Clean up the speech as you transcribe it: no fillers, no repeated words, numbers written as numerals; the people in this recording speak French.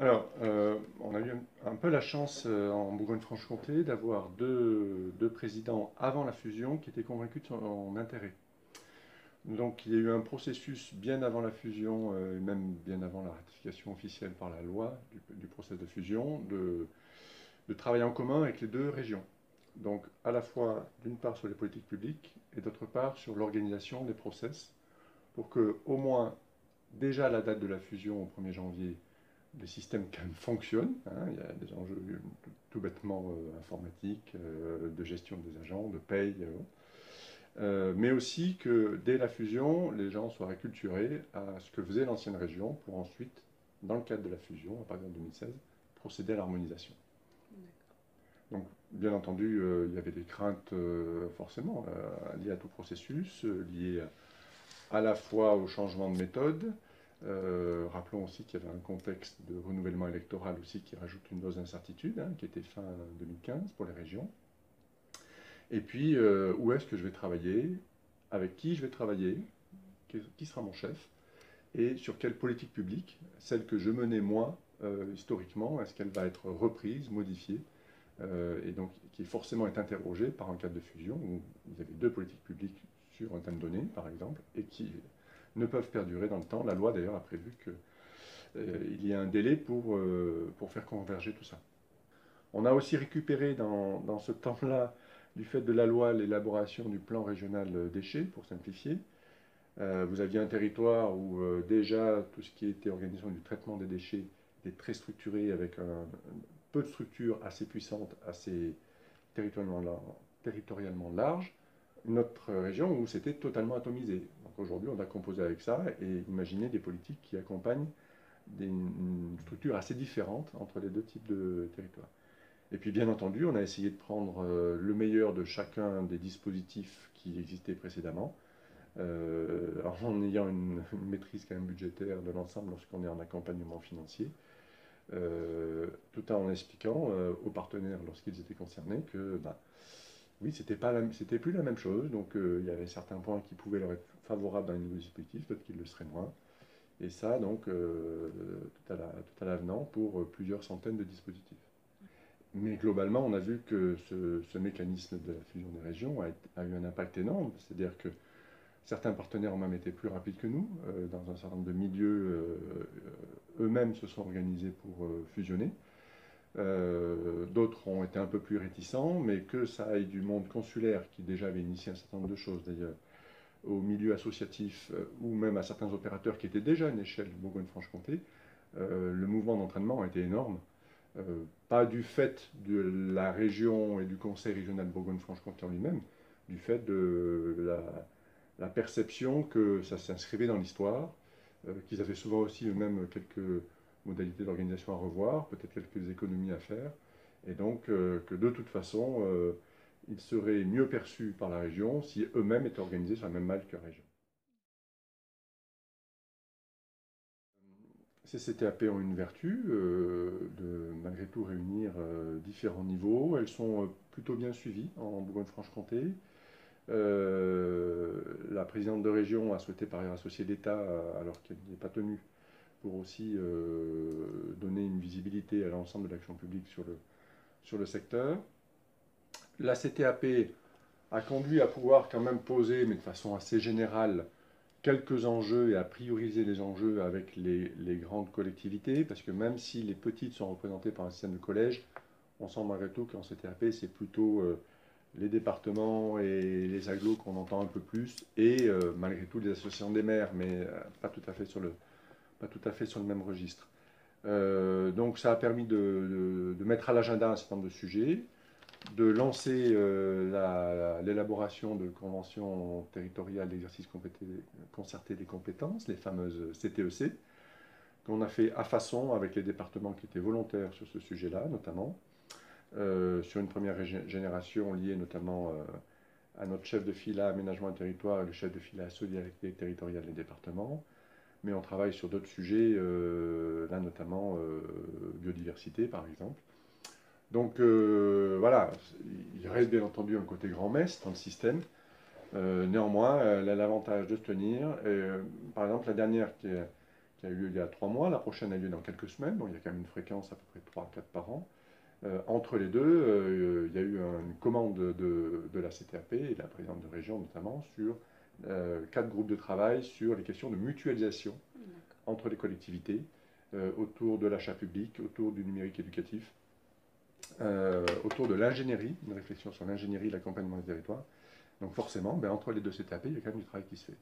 On a eu un peu la chance en Bourgogne-Franche-Comté d'avoir deux présidents avant la fusion qui étaient convaincus de son intérêt. Donc il y a eu un processus bien avant la fusion, et même bien avant la ratification officielle par la loi du process de fusion, de travailler en commun avec les deux régions. Donc à la fois d'une part sur les politiques publiques et d'autre part sur l'organisation des process pour que au moins déjà à la date de la fusion au 1er janvier, les systèmes quand même fonctionnent. Hein, il y a des enjeux tout bêtement informatiques, de gestion des agents, de paye, mais aussi que dès la fusion, les gens soient acculturés à ce que faisait l'ancienne région pour ensuite, dans le cadre de la fusion, à partir de 2016, procéder à l'harmonisation. Donc, bien entendu, il y avait des craintes forcément liées à tout processus, liées à la fois au changement de méthode. Rappelons aussi qu'il y avait un contexte de renouvellement électoral aussi qui rajoute une dose d'incertitude, hein, qui était fin 2015 pour les régions. Et puis, où est-ce que je vais travailler? Avec qui je vais travailler? Qui sera mon chef? Et sur quelle politique publique? Celle que je menais moi, historiquement, est-ce qu'elle va être reprise, modifiée? Et donc qui forcément est interrogée par un cadre de fusion où il y avait deux politiques publiques sur un thème donné, par exemple, et qui ne peuvent perdurer dans le temps. La loi, d'ailleurs, a prévu qu'il y ait un délai pour faire converger tout ça. On a aussi récupéré dans ce temps-là, du fait de la loi, l'élaboration du plan régional déchets, pour simplifier. Vous aviez un territoire où déjà tout ce qui était organisation du traitement des déchets était très structuré, avec un peu de structure assez puissante, assez territorialement large. Une autre région où c'était totalement atomisé. Donc aujourd'hui, on a composé avec ça et imaginé des politiques qui accompagnent une structure assez différente entre les deux types de territoires. Et puis bien entendu, on a essayé de prendre le meilleur de chacun des dispositifs qui existaient précédemment, en ayant une maîtrise quand même budgétaire de l'ensemble lorsqu'on est en accompagnement financier, tout en expliquant aux partenaires lorsqu'ils étaient concernés que oui, c'était plus la même chose, donc il y avait certains points qui pouvaient leur être favorables dans les nouveaux dispositifs, d'autres qui le seraient moins. Et ça, donc, tout à l'avenant pour plusieurs centaines de dispositifs. Mais globalement, on a vu que ce mécanisme de la fusion des régions a eu un impact énorme, c'est-à-dire que certains partenaires ont même été plus rapides que nous. Dans un certain nombre de milieux, eux-mêmes se sont organisés pour fusionner. D'autres ont été un peu plus réticents, mais que ça aille du monde consulaire, qui déjà avait initié un certain nombre de choses d'ailleurs, au milieu associatif, ou même à certains opérateurs qui étaient déjà à une échelle Bourgogne-Franche-Comté, le mouvement d'entraînement a été énorme. Pas du fait de la région et du conseil régional Bourgogne-Franche-Comté en lui-même, du fait de la perception que ça s'inscrivait dans l'histoire, qu'ils avaient souvent aussi eux-mêmes quelques modalités d'organisation à revoir, peut-être quelques économies à faire, et donc que de toute façon, ils seraient mieux perçus par la région si eux-mêmes étaient organisés sur la même malle que la région. Ces CTAP ont une vertu de malgré tout réunir différents niveaux. Elles sont plutôt bien suivies en Bourgogne-Franche-Comté. La présidente de région a souhaité par ailleurs associer l'État alors qu'elle n'y est pas tenue pour aussi donner une visibilité à l'ensemble de l'action publique sur le secteur. La CTAP a conduit à pouvoir quand même poser, mais de façon assez générale, quelques enjeux et à prioriser les enjeux avec les grandes collectivités, parce que même si les petites sont représentées par un système de collège, on sent malgré tout qu'en CTAP, c'est plutôt les départements et les agglos qu'on entend un peu plus, et malgré tout les associations des maires, mais pas tout à fait sur le même registre. Donc ça a permis de mettre à l'agenda un certain nombre de sujets, de lancer l'élaboration de conventions territoriales d'exercice concerté des compétences, les fameuses CTEC, qu'on a fait à façon avec les départements qui étaient volontaires sur ce sujet-là, notamment, sur une première génération liée notamment à notre chef de file à aménagement et territoire et le chef de file à solidarité territoriale des départements. Mais on travaille sur d'autres sujets, là notamment biodiversité par exemple. Donc voilà, il reste bien entendu un côté grand-messe dans le système. Néanmoins, elle a l'avantage de se tenir. Par exemple, la dernière qui qui a eu lieu il y a 3 mois. La prochaine a lieu dans quelques semaines, donc il y a quand même une fréquence à peu près 3 à 4 par an. Entre les deux, il y a eu une commande de la CTAP et de la présidente de région notamment sur 4 groupes de travail sur les questions de mutualisation entre les collectivités, autour de l'achat public, autour du numérique éducatif, autour de l'ingénierie, une réflexion sur l'ingénierie et l'accompagnement des territoires. Donc forcément, entre les deux CTAP, il y a quand même du travail qui se fait.